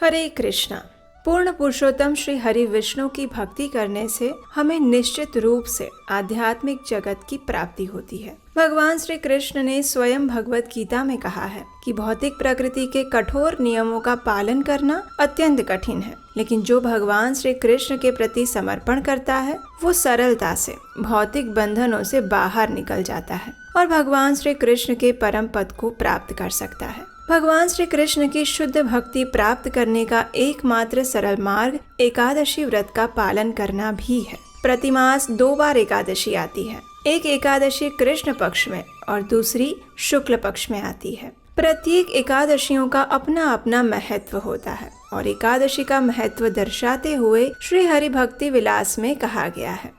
हरे कृष्णा। पूर्ण पुरुषोत्तम श्री हरि विष्णु की भक्ति करने से हमें निश्चित रूप से आध्यात्मिक जगत की प्राप्ति होती है। भगवान श्री कृष्ण ने स्वयं भगवत गीता में कहा है कि भौतिक प्रकृति के कठोर नियमों का पालन करना अत्यंत कठिन है, लेकिन जो भगवान श्री कृष्ण के प्रति समर्पण करता है वो सरलता से भौतिक बंधनों से बाहर निकल जाता है और भगवान श्री कृष्ण के परम पद को प्राप्त कर सकता है। भगवान श्री कृष्ण की शुद्ध भक्ति प्राप्त करने का एकमात्र सरल मार्ग एकादशी व्रत का पालन करना भी है। प्रतिमास 2 बार एकादशी आती है। एक एकादशी कृष्ण पक्ष में और दूसरी शुक्ल पक्ष में आती है। प्रत्येक एकादशियों का अपना अपना महत्व होता है और एकादशी का महत्व दर्शाते हुए श्री हरि भक्ति विलास में कहा गया है,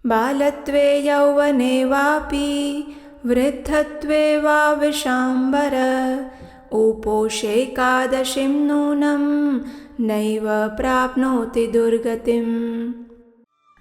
बालत्वे यौवने वापि वृद्धत्वे वा विशाम्बर उपोषेकादशीं नूनं नैव प्राप्नोति दुर्गतिम्।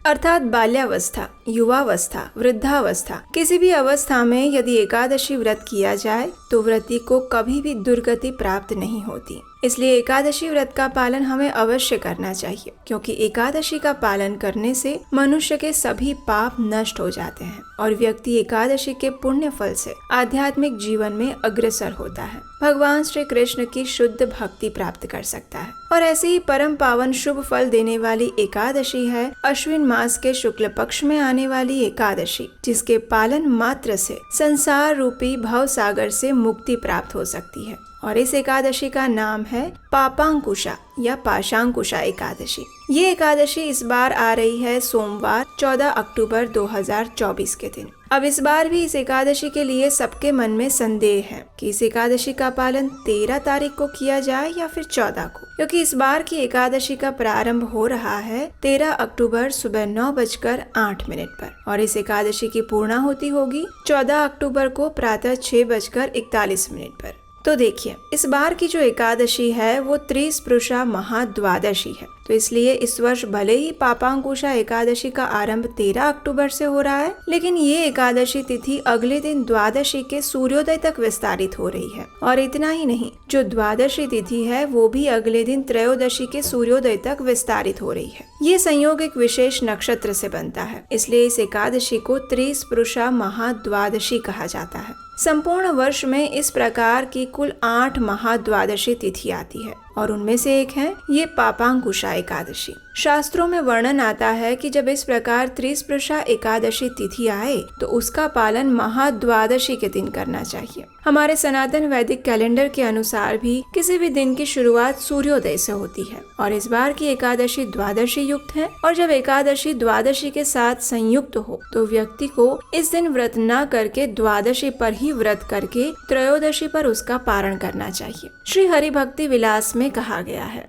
अर्थात बाल्यावस्था, युवावस्था, वृद्धावस्था, किसी भी अवस्था में यदि एकादशी व्रत किया जाए तो व्रती को कभी भी दुर्गति प्राप्त नहीं होती। इसलिए एकादशी व्रत का पालन हमें अवश्य करना चाहिए, क्योंकि एकादशी का पालन करने से मनुष्य के सभी पाप नष्ट हो जाते हैं और व्यक्ति एकादशी के पुण्य फल से आध्यात्मिक जीवन में अग्रसर होता है, भगवान श्री कृष्ण की शुद्ध भक्ति प्राप्त कर सकता है। और ऐसे ही परम पावन शुभ फल देने वाली एकादशी है अश्विन मास के शुक्ल पक्ष में आने वाली एकादशी, जिसके पालन मात्र से संसार रूपी भव सागर से मुक्ति प्राप्त हो सकती है। और इस एकादशी का नाम है पापांकुशा या पाशांकुशा एकादशी। ये एकादशी इस बार आ रही है सोमवार 14 अक्टूबर 2024 के दिन। अब इस बार भी इस एकादशी के लिए सबके मन में संदेह है कि इस एकादशी का पालन 13 तारीख को किया जाए या फिर 14 को, क्योंकि इस बार की एकादशी का प्रारंभ हो रहा है 13 अक्टूबर सुबह 9:08 पर और इस एकादशी की पूर्णाहुति होगी 14 अक्टूबर को प्रातः 6:41 पर। तो देखिए, इस बार की जो एकादशी है वो त्रिस्पृशा महाद्वादशी है। तो इसलिए इस वर्ष भले ही पापांकुशा एकादशी का आरंभ 13 अक्टूबर से हो रहा है, लेकिन ये एकादशी तिथि अगले दिन द्वादशी के सूर्योदय तक विस्तारित हो रही है। और इतना ही नहीं, जो द्वादशी तिथि है वो भी अगले दिन त्रयोदशी के सूर्योदय तक विस्तारित हो रही है। ये संयोग एक विशेष नक्षत्र से बनता है, इसलिए इस एकादशी को त्रिस्पृशा महाद्वादशी कहा जाता है। संपूर्ण वर्ष में इस प्रकार की कुल 8 महाद्वादशी तिथि आती है और उनमें से एक है ये पापांकुशा एकादशी। शास्त्रों में वर्णन आता है कि जब इस प्रकार त्रिस्पृशा एकादशी तिथि आए तो उसका पालन महाद्वादशी के दिन करना चाहिए। हमारे सनातन वैदिक कैलेंडर के अनुसार भी किसी भी दिन की शुरुआत सूर्योदय से होती है और इस बार की एकादशी द्वादशी युक्त है। और जब एकादशी द्वादशी के साथ संयुक्त हो तो व्यक्ति को इस दिन व्रत न करके द्वादशी पर ही व्रत करके त्रयोदशी पर उसका पारण करना चाहिए। श्री हरि भक्ति विलास में कहा गया है,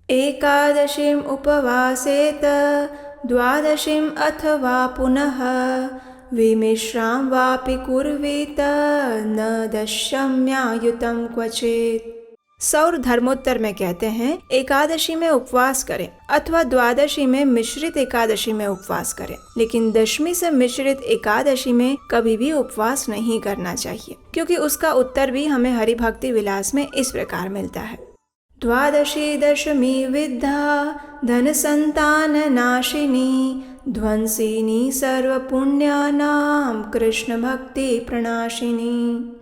एकादशीम उपवासेत द्वादशीम अथवा पुनः विमिश्राम वापि कुर्वीत न दशम्यायुतम क्वचित। सौर धर्मोत्तर में कहते हैं एकादशी में उपवास करें अथवा द्वादशी में मिश्रित एकादशी में उपवास करें, लेकिन दशमी से मिश्रित एकादशी में कभी भी उपवास नहीं करना चाहिए, क्योंकि उसका उत्तर भी हमें हरि भक्ति विलास में इस प्रकार मिलता है, द्वादशी दशमी विद्या धन संतान नाशिनी ध्वंसिनी सर्व पुण्यानाम कृष्ण भक्ति प्रणाशिनी।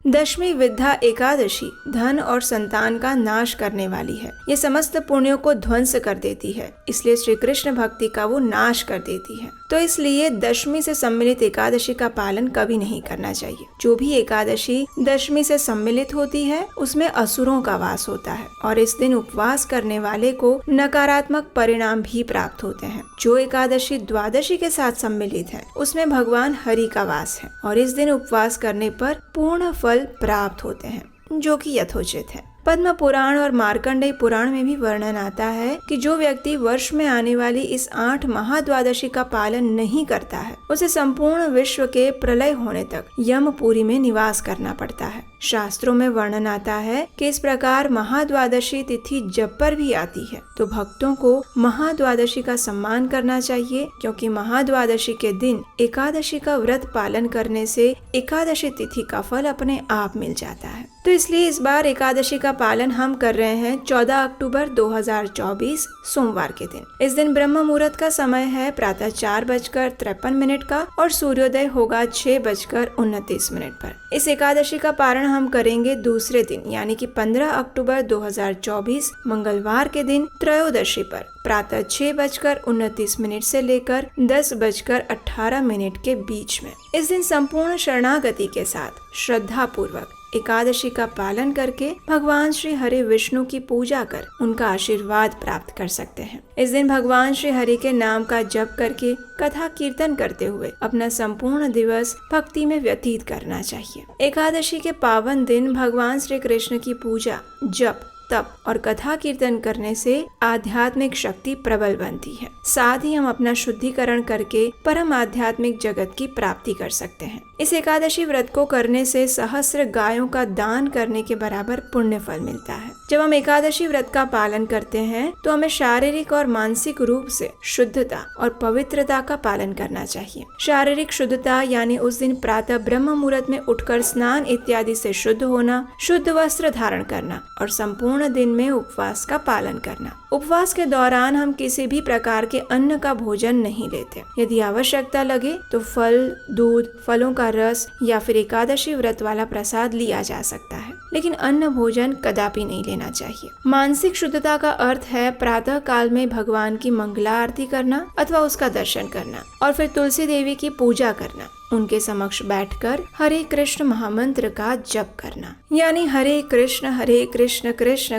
दशमी विद्या एकादशी धन और संतान का नाश करने वाली है। ये समस्त पुण्यों को ध्वंस कर देती है, इसलिए श्री कृष्ण भक्ति का वो नाश कर देती है। तो इसलिए दशमी से सम्मिलित एकादशी का पालन कभी नहीं करना चाहिए। जो भी एकादशी दशमी से सम्मिलित होती है उसमें असुरों का वास होता है और इस दिन उपवास करने वाले को नकारात्मक परिणाम भी प्राप्त होते हैं। जो एकादशी द्वादशी के साथ सम्मिलित है उसमें भगवान हरि का वास है और इस दिन उपवास करने पर पूर्ण फल प्राप्त होते हैं, जो कि यथोचित है। पद्म पुराण और मार्कंडेय पुराण में भी वर्णन आता है कि जो व्यक्ति वर्ष में आने वाली इस 8 महाद्वादशी का पालन नहीं करता है उसे संपूर्ण विश्व के प्रलय होने तक यमपुरी में निवास करना पड़ता है। शास्त्रों में वर्णन आता है कि इस प्रकार महाद्वादशी तिथि जब पर भी आती है तो भक्तों को महाद्वादशी का सम्मान करना चाहिए, क्योंकि महाद्वादशी के दिन एकादशी का व्रत पालन करने से एकादशी तिथि का फल अपने आप मिल जाता है। तो इसलिए इस बार एकादशी का पालन हम कर रहे हैं 14 अक्टूबर 2024 सोमवार के दिन। इस दिन ब्रह्म मुहूर्त का समय है प्रातः 4:53 का और सूर्योदय होगा 6:29 पर। इस एकादशी का पारण हम करेंगे दूसरे दिन यानी कि 15 अक्टूबर 2024 मंगलवार के दिन त्रयोदशी पर प्रातः 6:29 से लेकर 10:18 के बीच में। इस दिन संपूर्ण शरणागति के साथ श्रद्धा पूर्वक एकादशी का पालन करके भगवान श्री हरि विष्णु की पूजा कर उनका आशीर्वाद प्राप्त कर सकते हैं। इस दिन भगवान श्री हरि के नाम का जप करके कथा कीर्तन करते हुए अपना संपूर्ण दिवस भक्ति में व्यतीत करना चाहिए। एकादशी के पावन दिन भगवान श्री कृष्ण की पूजा, जप, तप और कथा कीर्तन करने से आध्यात्मिक शक्ति प्रबल बनती है। साथ ही हम अपना शुद्धिकरण करके परम आध्यात्मिक जगत की प्राप्ति कर सकते हैं। इस एकादशी व्रत को करने से सहस्र गायों का दान करने के बराबर पुण्य फल मिलता है। जब हम एकादशी व्रत का पालन करते हैं तो हमें शारीरिक और मानसिक रूप से शुद्धता और पवित्रता का पालन करना चाहिए। शारीरिक शुद्धता यानी उस दिन प्रातः ब्रह्म मुहूर्त में उठकर स्नान इत्यादि से शुद्ध होना, शुद्ध वस्त्र धारण करना और संपूर्ण दिन में उपवास का पालन करना। उपवास के दौरान हम किसी भी प्रकार के अन्न का भोजन नहीं लेते। यदि आवश्यकता लगे तो फल, दूध, फलों का रस या फिर एकादशी व्रत वाला प्रसाद लिया जा सकता है, लेकिन अन्न भोजन कदापि नहीं लेना चाहिए। मानसिक शुद्धता का अर्थ है प्रातः काल में भगवान की मंगला आरती करना अथवा उसका दर्शन करना और फिर तुलसी देवी की पूजा करना, उनके समक्ष बैठकर हरे कृष्ण महामंत्र का जप करना, यानी हरे कृष्ण कृष्ण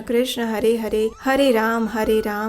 कृष्ण हरे हरे, हरे राम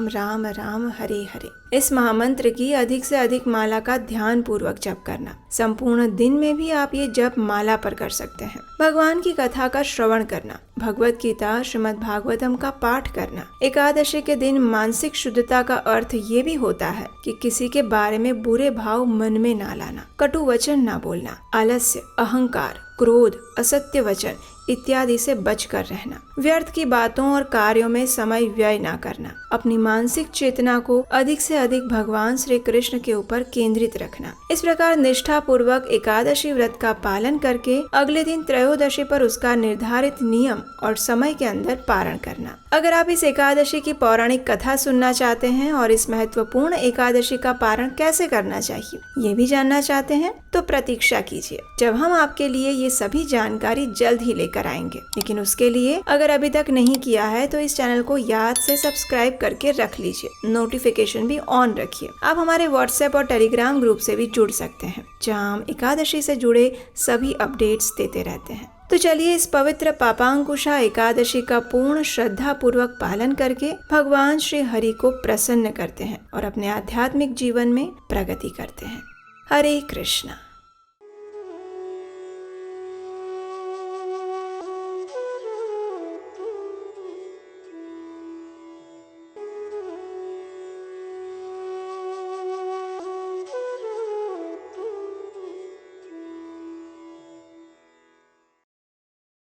राम राम हरे हरे। इस महामंत्र की अधिक से अधिक माला का ध्यान पूर्वक जप करना। संपूर्ण दिन में भी आप ये जप माला पर कर सकते हैं। भगवान की कथा का श्रवण करना, भगवत गीता, श्रीमद् भागवतम का पाठ करना। एकादशी के दिन मानसिक शुद्धता का अर्थ ये भी होता है कि किसी के बारे में बुरे भाव मन में ना लाना, कटु वचन ना बोलना, आलस्य, अहंकार, क्रोध, असत्य वचन इत्यादि से बचकर रहना, व्यर्थ की बातों और कार्यों में समय व्यय ना करना, अपनी मानसिक चेतना को अधिक से अधिक भगवान श्री कृष्ण के ऊपर केंद्रित रखना। इस प्रकार निष्ठा पूर्वक एकादशी व्रत का पालन करके अगले दिन त्रयोदशी पर उसका निर्धारित नियम और समय के अंदर पारण करना। अगर आप इस एकादशी की पौराणिक कथा सुनना चाहते हैं और इस महत्वपूर्ण एकादशी का पारण कैसे करना चाहिए ये भी जानना चाहते हैं तो प्रतीक्षा कीजिए, जब हम आपके लिए ये सभी जानकारी जल्द ही लेकर आएंगे। लेकिन उसके लिए अगर अभी तक नहीं किया है तो इस चैनल को याद से सब्सक्राइब करके रख लीजिए, नोटिफिकेशन भी ऑन रखिए। आप हमारे व्हाट्सएप और टेलीग्राम ग्रुप से भी जुड़ सकते हैं, जहां हम एकादशी से जुड़े सभी अपडेट्स देते रहते हैं। तो चलिए इस पवित्र पापांकुशा एकादशी का पूर्ण श्रद्धा पूर्वक पालन करके भगवान श्री हरि को प्रसन्न करते हैं और अपने आध्यात्मिक जीवन में प्रगति करते हैं। हरे कृष्णा।